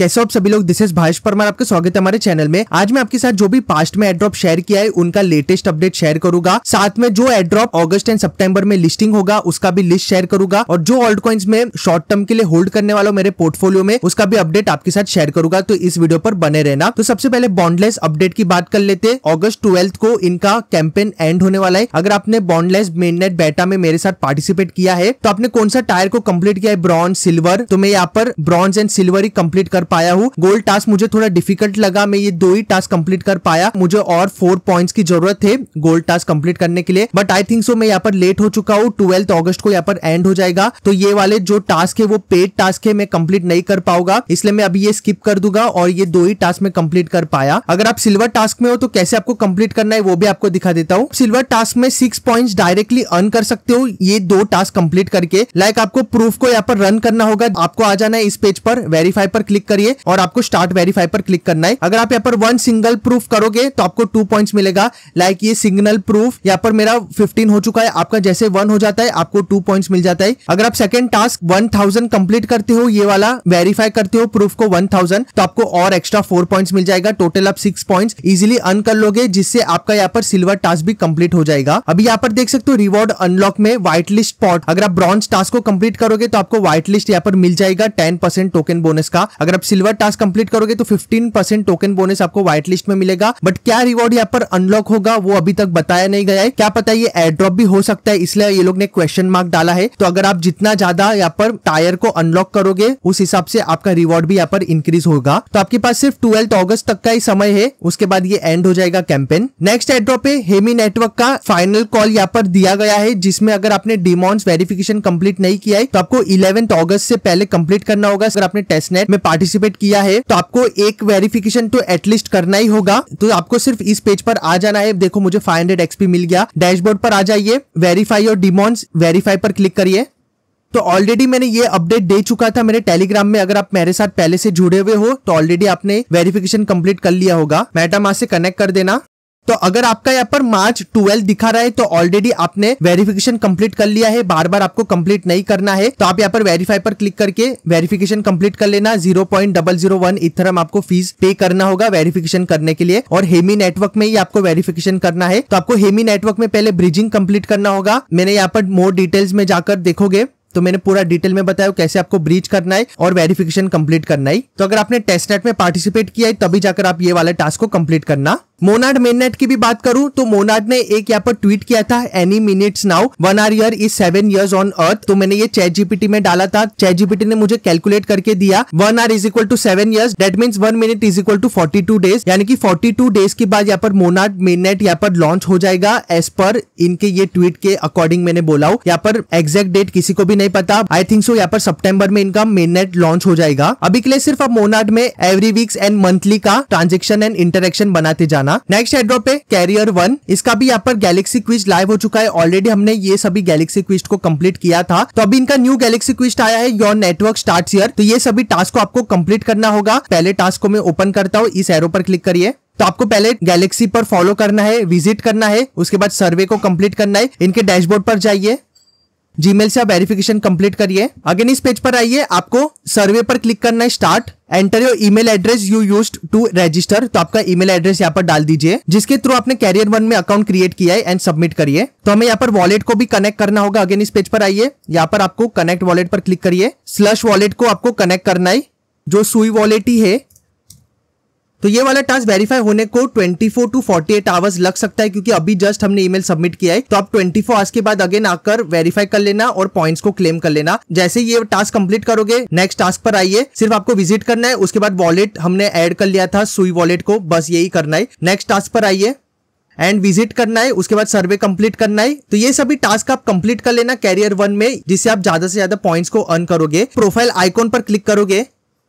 कैसे हो आप सभी लोग। दिस इज भावेश परमार, आपका स्वागत है हमारे चैनल में। आज मैं आपके साथ जो भी पास्ट में एड्रॉप शेयर किया है उनका लेटेस्ट अपडेट शेयर करूंगा। साथ में जो एड्रॉप अगस्त एंड सितंबर में लिस्टिंग होगा उसका भी लिस्ट शेयर करूंगा, और जो ऑल्ट कॉइन्स में शॉर्ट टर्म के लिए होल्ड करने वाला मेरे पोर्टफोलियो में उसका भी अपडेट आपके साथ शेयर करूंगा। तो इस वीडियो पर बने रहना। तो सबसे पहले बॉन्डलेस अपडेट की बात कर लेते। अगस्त 12 को इनका कैंपेन एंड होने वाला है। अगर आपने बॉन्डलेस मेननेट बेटा में मेरे साथ पार्टिसिपेट किया है तो आपने कौन सा टायर को कंप्लीट किया है, ब्रॉन्ज, सिल्वर। तो मैं यहाँ पर bronze and silver he complete कर पाया हूँ। गोल्ड टास्क मुझे थोड़ा डिफिकल्ट लगा, मैं ये 2 ही टास्क कंप्लीट कर पाया। मुझे और 4 पॉइंट्स की जरूरत थे गोल्ड टास्क कंप्लीट करने के लिए, बट आई थिंक सो मैं यहाँ पर लेट हो चुका हूँ। 12 अगस्त को यहाँ पर एंड हो जाएगा, तो ये वाले जो टास्क है वो पेड टास्क है, मैं कंप्लीट नहीं कर पाऊंगा, इसलिए मैं अभी ये स्किप कर दूंगा और ये 2 ही टास्क में कंप्लीट कर पाया। अगर आप सिल्वर टास्क में हो तो कैसे आपको कंप्लीट करना है वो भी आपको दिखा देता हूँ। सिल्वर टास्क में 6 पॉइंट्स डायरेक्टली अर्न कर सकते हो ये 2 टास्क कंप्लीट करके। लाइक आपको प्रूफ को यहाँ पर रन करना होगा, आपको आ जाना है इस पेज पर, वेरीफाई पर क्लिक करिए और आपको स्टार्ट वेरीफाई पर क्लिक करना है। अगर आप यहाँ पर 1 सिंगल प्रूफ करोगे तो आपको 2 पॉइंट्स मिलेगा। लाइक ये सिग्नल प्रूफ यहाँ पर मेरा 15 हो चुका है, आपका जैसे 1 हो जाता है आपको 2 पॉइंट्स मिल जाता है। अगर आप सेकंड टास्क 1000 कंप्लीट करते हो, ये वाला वेरीफाई करते हो प्रूफ को 1000, तो आपको और एक्स्ट्रा 4 पॉइंट्स मिल जाएगा। टोटल आप 6 पॉइंट्स इजीली अर्न कर लोगे, जिससे आपका यहाँ पर सिल्वर टास्क भी कंप्लीट हो जाएगा। अभी यहाँ पर देख सकते हो रिवॉर्ड अनलॉक में व्हाइट लिस्ट स्पॉट, अगर आप ब्रॉन्ज टास्क को कंप्लीट करोगे तो आपको व्हाइट लिस्ट यहाँ पर मिल जाएगा 10% टोकन बोनस का। अगर आप सिल्वर टास्क कंप्लीट करोगे तो 15% टोकन बोनस आपको व्हाइट लिस्ट में मिलेगा। बट क्या रिवॉर्ड यहाँ पर अनलॉक होगा वो अभी तक बताया नहीं गया है। क्या पता ये एयर ड्रॉप भी हो सकता है, इसलिए ये लोग ने क्वेश्चन मार्क डाला है। तो अगर आप जितना ज्यादा यहाँ पर टायर को अनलॉक करोगे उस हिसाब से आपका रिवॉर्ड भी यहाँ पर इंक्रीज होगा। तो आपके पास सिर्फ 12 अगस्त तक का ही समय है, उसके बाद ये एंड हो जाएगा कैंपेन। नेक्स्ट एयर ड्रॉप है हेमी नेटवर्क का फाइनल कॉल यहाँ पर दिया गया है, जिसमें अगर आपने डिमॉन्स वेरिफिकेशन कंप्लीट नहीं किया है तो आपको 11 अगस्त से पहले कंप्लीट करना होगा। अगर आपने टेस्टनेट में पार्टिसिपेट किया है तो आपको एक वेरिफिकेशन तो एटलीस्ट करना ही होगा। तो आपको सिर्फ इस पेज पर आ जाना है। देखो मुझे 500 एक्सपी मिल गया। डैशबोर्ड पर आ जाइए, वेरीफाई और डिमॉन्स वेरीफाई पर क्लिक करिए। तो ऑलरेडी मैंने ये अपडेट दे चुका था मेरे टेलीग्राम में। अगर आप मेरे साथ पहले से जुड़े हुए हो तो ऑलरेडी आपने वेरिफिकेशन कंप्लीट कर लिया होगा। मेटामास्क से कनेक्ट कर देना। तो अगर आपका यहाँ पर मार्च 12 दिखा रहा है तो ऑलरेडी आपने वेरिफिकेशन कंप्लीट कर लिया है, बार बार आपको कंप्लीट नहीं करना है। तो आप यहाँ पर वेरीफाई पर क्लिक करके वेरिफिकेशन कंप्लीट कर लेना। 0.001 इथरम आपको फीस पे करना होगा वेरिफिकेशन करने के लिए, और हेमी नेटवर्क में ही आपको वेरिफिकेशन करना है। तो आपको हेमी नेटवर्क में पहले ब्रिजिंग कंप्लीट करना होगा। मैंने यहाँ पर मोर डिटेल्स में जाकर देखोगे तो मैंने पूरा डिटेल में बताया कैसे आपको ब्रीच करना है और वेरिफिकेशन कंप्लीट करना है। तो अगर आपने टेस्टनेट में पार्टिसिपेट किया है तभी जाकर आप ये वाले टास्क को कंप्लीट करना। मोनाड मेननेट की भी बात करूं तो मोनाड ने एक यहाँ पर ट्वीट किया था, any minutes now 1 our is 7 years on earth. तो मैंने ये चैट जीपीटी में डाला था, चैट जीपीटी ने मुझे कैलकुलेट करके दिया 1 hour is equal to 7 years, that means 1 minute is equal to 42 days। यानी कि 42 days के बाद यहाँ पर मोनाड मेननेट यहाँ पर लॉन्च हो जाएगा एज पर इनके ये ट्वीट के अकॉर्डिंग मैंने बोला हूँ। यहाँ पर एग्जैक्ट डेट किसी को भी नहीं पता। आई थिंक सो यहाँ पर सितंबर में इनका मेननेट लॉन्च हो जाएगा। अभी के लिए सिर्फ आप मोनाड में एवरी वीक्स एंड मंथली का ट्रांजेक्शन एंड इंटरेक्शन बनाते जाना। नेक्स्ट एड्रॉप है कैरियर 1। इसका भी यहाँ पर गैलेक्सी क्विज लाइव हो चुका है। ऑलरेडी हमने ये सभी गैलेक्सी क्विज को कंप्लीट किया था, तो अभी इनका न्यू गैलेक्सी क्विज आया है, योर नेटवर्क स्टार्ट्स हियर। तो ये सभी टास्क को आपको कंप्लीट करना होगा। पहले टास्क को मैं ओपन करता हूँ, इस एरो पर क्लिक करिए। तो आपको पहले गैलेक्सी पर फॉलो करना है, विजिट करना है, उसके बाद सर्वे को कंप्लीट करना है। इनके डैशबोर्ड पर जाइए, जीमेल से आप वेरिफिकेशन कंप्लीट करिए। अगेन इस पेज पर आइए, आपको सर्वे पर क्लिक करना है, start. Enter your email address you used to register. तो आपका ईमेल एड्रेस यहाँ पर डाल दीजिए जिसके थ्रू आपने कैरियर 1 में अकाउंट क्रिएट किया है, एंड सबमिट करिए। तो हमें यहाँ पर वॉलेट को भी कनेक्ट करना होगा। अगेन इस पेज पर आइए, यहाँ पर आपको कनेक्ट वॉलेट पर क्लिक करिए। स्लश वॉलेट को आपको कनेक्ट करना है, जो सुई वॉलेट ही है। तो ये वाला टास्क वेरीफाई होने को 24 to 48 आवर्स लग सकता है, क्योंकि अभी जस्ट हमने ईमेल सबमिट किया है। तो आप 24 आवर्स के बाद अगेन आकर वेरीफाई कर लेना और पॉइंट्स को क्लेम कर लेना। जैसे ये टास्क कंप्लीट करोगे नेक्स्ट टास्क पर आइए, सिर्फ आपको विजिट करना है, उसके बाद वॉलेट हमने ऐड कर लिया था सुई वॉलेट को, बस यही करना है। नेक्स्ट टास्क पर आइए एंड विजिट करना है, उसके बाद सर्वे कंप्लीट करना है। तो ये सभी टास्क आप कंप्लीट कर लेना कैरियर 1 में, जिससे आप ज्यादा से ज्यादा पॉइंट्स को अर्न करोगे। प्रोफाइल आइकॉन पर क्लिक करोगे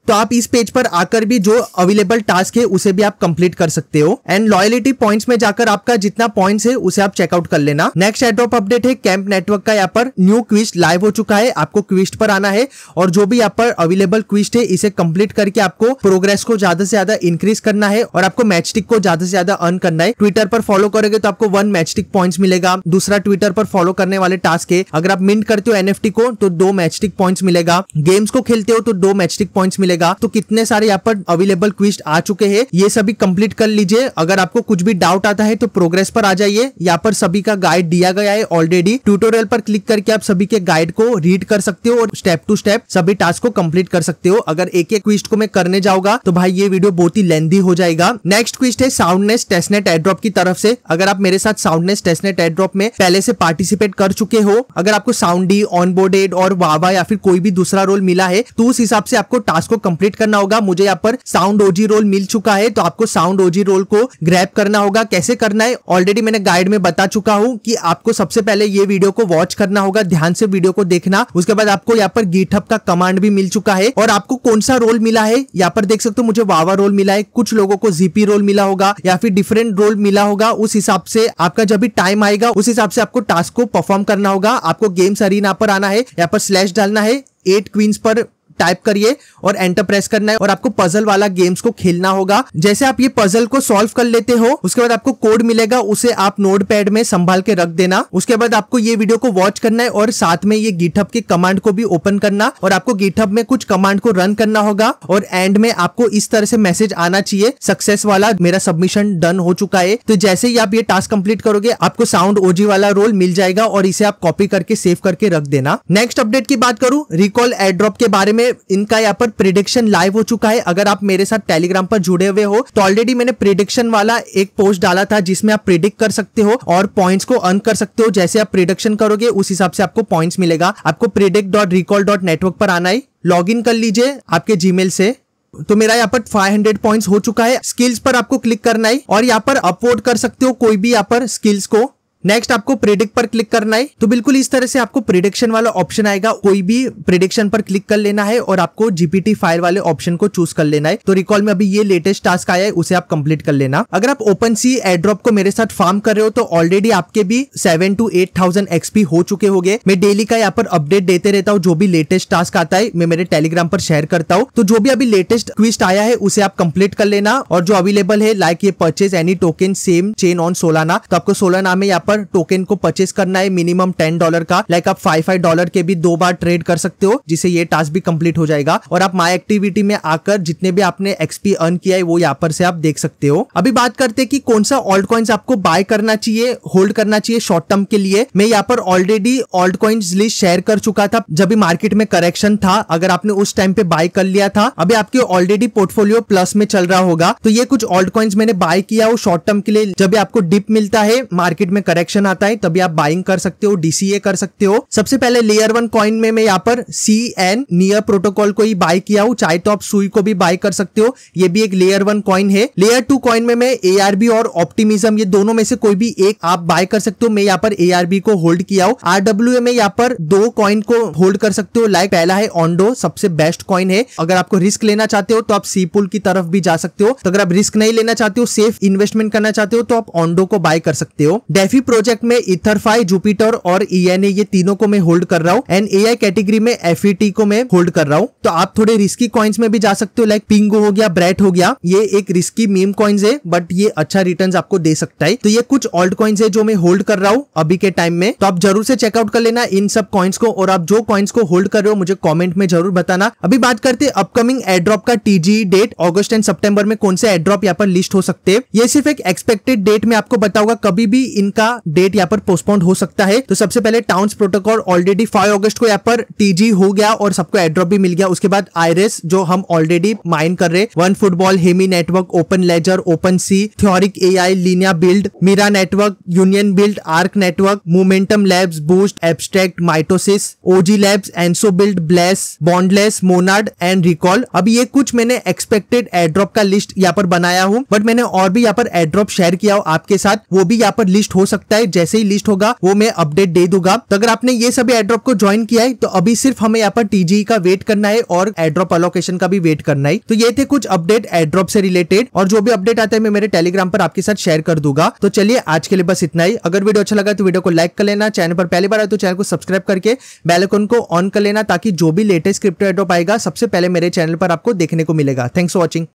तो आप इस पेज पर आकर भी जो अवेलेबल टास्क है उसे भी आप कंप्लीट कर सकते हो। एंड लॉयलिटी पॉइंट्स में जाकर आपका जितना पॉइंट्स है उसे आप चेकआउट कर लेना। नेक्स्ट एड्रॉप अपडेट है कैंप नेटवर्क का। यहाँ पर न्यू क्विज लाइव हो चुका है, आपको क्विज पर आना है और जो भी यहाँ पर अवेलेबल क्विज है इसे कंप्लीट करके आपको प्रोग्रेस को ज्यादा से ज्यादा इंक्रीज करना है और आपको मैचस्टिक को ज्यादा से ज्यादा अर्न करना है। ट्विटर पर फॉलो करोगे तो आपको 1 मैचस्टिक पॉइंट्स मिलेगा। दूसरा ट्विटर पर फॉलो करने वाले टास्क है, अगर आप मिंट करते हो एनएफटी को तो 2 मैचस्टिक पॉइंट्स मिलेगा। गेम्स को खेलते हो तो 2 मैचस्टिक पॉइंट्स मिलेगा। मिलेगा। तो कितने सारे यहाँ पर अवेलेबल क्विज आ चुके हैं, ये सभी कंप्लीट कर लीजिए। अगर आपको कुछ भी डाउट आता है तो प्रोग्रेस पर आ जाइए, यहाँ पर सभी का गाइड दिया गया है ऑलरेडी। ट्यूटोरियल पर क्लिक करके आप सभी के गाइड को रीड कर सकते हो और स्टेप टू स्टेप सभी टास्क को कंप्लीट कर सकते हो। अगर एक एक क्विज को मैं करने जाऊंगा तो भाई ये वीडियो बहुत ही लेंथी हो जाएगा। नेक्स्ट क्विज है साउंडनेस टेस्टनेट एयरड्रॉप की तरफ से। अगर आप मेरे साथ साउंडनेस टेस्टनेट एयरड्रॉप में पहले से पार्टिसिपेट कर चुके हो, अगर आपको साउंडी, ऑनबोर्डेड और वावा या फिर कोई भी दूसरा रोल मिला है तो उस हिसाब से आपको टास्क को कंप्लीट करना होगा। मुझे यहाँ पर साउंड ओजी रोल मिल चुका है तो आपको साउंड ओजी रोल को ग्रैब करना होगा। कैसे करना है ऑलरेडी मैंने गाइड में बता चुका हूं कि आपको सबसे पहले ये वीडियो को वॉच करना होगा, ध्यान से वीडियो को देखना। उसके बाद आपको यहाँ पर गिटहब का कमांड भी मिल चुका है और आपको कौन सा रोल मिला है यहाँ पर देख सकते हो। मुझे वावा रोल मिला है, कुछ लोगों को जीपी रोल मिला होगा या फिर डिफरेंट रोल मिला होगा। उस हिसाब से आपका जब भी टाइम आएगा उस हिसाब से आपको टास्क को परफॉर्म करना होगा। आपको गेम्स अरीना पर आना है, यहाँ पर स्लैश डालना है, 8 क्वींस पर टाइप करिए और एंटर प्रेस करना है और आपको पजल वाला गेम्स को खेलना होगा। जैसे आप ये पजल को सॉल्व कर लेते हो उसके बाद आपको कोड मिलेगा, उसे आप नोटपैड में संभाल के रख देना। उसके बाद आपको ये वीडियो को वॉच करना है और साथ में ये गिटहब के कमांड को भी ओपन करना और आपको गिटहब में कुछ कमांड को रन करना होगा और एंड में आपको इस तरह से मैसेज आना चाहिए, सक्सेस वाला, मेरा सबमिशन डन हो चुका है। तो जैसे ही आप ये टास्क कंप्लीट करोगे आपको साउंड ओजी वाला रोल मिल जाएगा और इसे आप कॉपी करके सेव करके रख देना। नेक्स्ट अपडेट की बात करूं रिकॉल एयरड्रॉप के बारे में, इनका यहाँ पर प्रेडिक्शन लाइव हो चुका है। अगर आप मेरे साथ टेलीग्राम पर जुड़े हुए हो तो ऑलरेडी मैंने प्रेडिक्शन वाला एक पोस्ट डाला था जिसमें आप प्रेडिक्ट कर सकते हो और पॉइंट्स को अर्न कर सकते हो। जैसे आप प्रेडिक्शन करोगे उस हिसाब से आपको पॉइंट्स मिलेगा। आपको predict.recall.network पर आना है, लॉग इन कर लीजिए आपके जीमेल से। तो मेरा यहाँ पर 500 पॉइंट्स हो चुका है। स्किल्स पर आपको क्लिक करना है और यहाँ पर अपलोड कर सकते हो कोई भी यहाँ पर स्किल्स को। नेक्स्ट आपको प्रेडिक्ट पर क्लिक करना है। तो बिल्कुल इस तरह से आपको प्रेडिक्शन वाला ऑप्शन आएगा, कोई भी प्रेडिक्शन पर क्लिक कर लेना है और आपको जीपीटी फाइल वाले ऑप्शन को चूज कर लेना है। तो रिकॉल में अभी ये लेटेस्ट टास्क आया है, उसे आप कंप्लीट कर लेना। अगर आप ओपन सी एयरड्रॉप को मेरे साथ फार्म कर रहे हो तो ऑलरेडी आपके भी 7 to 8,000 एक्सपी हो चुके होंगे। मैं डेली का यहाँ पर अपडेट देते रहता हूँ, जो भी लेटेस्ट टास्क आता है मैं मेरे टेलीग्राम पर शेयर करता हूँ। तो जो भी अभी लेटेस्ट क्विस्ट आया है उसे आप कंप्लीट कर लेना और जो अवेलेबल है लाइक ये purchase any token same chain on Solana, तो आपको सोलाना में यहाँ पर टोकन को परचेज करना है मिनिमम $10 का। लाइक आप $5 के भी 2 बार ट्रेड कर सकते हो जिससे ये टास्क भी कंप्लीट हो जाएगा और आप माई एक्टिविटी में आकर जितने भी आपने एक्सपी अर्न किया है वो यहाँ पर से आप देख सकते हो। अभी बात करते हैं कि कौन सा ऑल्ट कॉइन्स आपको बाय करना चाहिए, होल्ड करना चाहिए शॉर्ट टर्म के लिए। मैं यहाँ पर already alt coins list share कर चुका था जब भी मार्केट में करेक्शन था। अगर आपने उस टाइम पे बाय कर लिया था, अभी आपके ऑलरेडी पोर्टफोलियो प्लस में चल रहा होगा। तो ये कुछ ऑल्ट कॉइन्स मैंने बाय किया हो शॉर्ट टर्म के लिए। जब भी आपको डिप मिलता है, मार्केट में करेक्शन आता है, तभी आप बाइंग कर सकते हो, डीसीए कर सकते हो। सबसे पहले लेयर 1 कॉइन में मैं यहाँ पर CN नियर प्रोटोकॉल को ही बाय किया हूँ। चाहे तो आप सुई को भी बाय कर सकते हो, ये भी एक लेयर 1 कॉइन है। लेयर 2 कॉइन में मैं ARB और ऑप्टिमिज्म, ये दोनों में से कोई भी एक आप बाय कर सकते हो। मैं यहाँ पर ARB को होल्ड किया हूँ। RWA में यहाँ पर 2 कॉइन को होल्ड कर सकते हो। लाइक पहला है ऑन्डो, सबसे बेस्ट कॉइन है। अगर आपको रिस्क लेना चाहते हो तो आप सीपुल की तरफ भी जा सकते हो। तो अगर आप रिस्क नहीं लेना चाहते हो, सेफ इन्वेस्टमेंट करना चाहते हो तो आप ऑन्डो को बाय कर सकते हो। डेफी प्रोजेक्ट में इथरफाई, जुपिटर और ENA, ये तीनों को मैं होल्ड कर रहा हूँ। एंड AI कैटेगरी में FET को मैं होल्ड कर रहा हूँ। तो आप थोड़े रिस्की कॉइन्स में भी जा सकते हो, लाइक पिंगो हो गया, ब्रेट हो गया। ये एक रिस्की मीम कॉइन्स है बट ये अच्छा रिटर्न्स आपको दे सकता है। तो ये कुछ ऑल्ट कॉइन्स है जो मैं होल्ड कर रहा हूँ अभी के टाइम में। तो आप जरूर से चेकआउट कर लेना इन सब कॉइन्स को और आप जो कॉइन्स को होल्ड कर रहे हो मुझे कॉमेंट में जरूर बताना। अभी बात करते हैं अपकमिंग एयरड्रॉप का TG डेट। अगस्त एंड सितंबर में कौन से एयरड्रॉप यहाँ पर लिस्ट हो सकते हैं, ये सिर्फ एक एक्सपेक्टेड डेट में आपको बताऊंगा। कभी भी इनका डेट यहाँ पर पोस्टपोन हो सकता है। तो सबसे पहले टाउन्स प्रोटोकॉल ऑलरेडी 5 अगस्त को यहाँ पर TG हो गया और सबको एयरड्रॉप भी मिल गया। उसके बाद आयरिस जो हम ऑलरेडी माइन कर रहे, One Football, Hemi Network, Open Ledger, Open Sea, Theoriq AI, Linea Build, Mira Network, Union Build, Arc Network, Momentum Labs, Boost, Abstract, Mitosis, OG Labs, Enso Build, Bless, Boundless, Monad and Recall. अब ये कुछ मैंने expected airdrop का list यहाँ पर बनाया हूँ, but मैंने और भी यहाँ पर एयरड्रॉप शेयर किया हो आपके साथ, वो भी यहाँ पर लिस्ट हो सकता है। जैसे ही लिस्ट होगा वो मैं अपडेट दे दूंगा। तो अगर आपने ये सभी एयरड्रॉप को ज्वाइन किया है तो अभी सिर्फ हमें यहाँ पर TG का वेट करना है और एयरड्रॉप अलोकेशन का भी वेट करना है। तो ये थे कुछ अपडेट एयरड्रॉप से रिलेटेड और जो भी अपडेट आता है मैं मेरे टेलीग्राम पर आपके साथ शेयर कर दूंगा। तो चलिए आज के लिए बस इतना ही। अगर वीडियो अच्छा लगा तो वीडियो को लाइक कर लेना, चैनल पर पहली बार आए तो चैनल को सब्सक्राइब करके बेल आइकन को ऑन कर लेना ताकि जो भी लेटेस्ट क्रिप्टो एयरड्रॉप आएगा सबसे पहले मेरे चैनल पर आपको देखने को मिलेगा। Thanks for watching.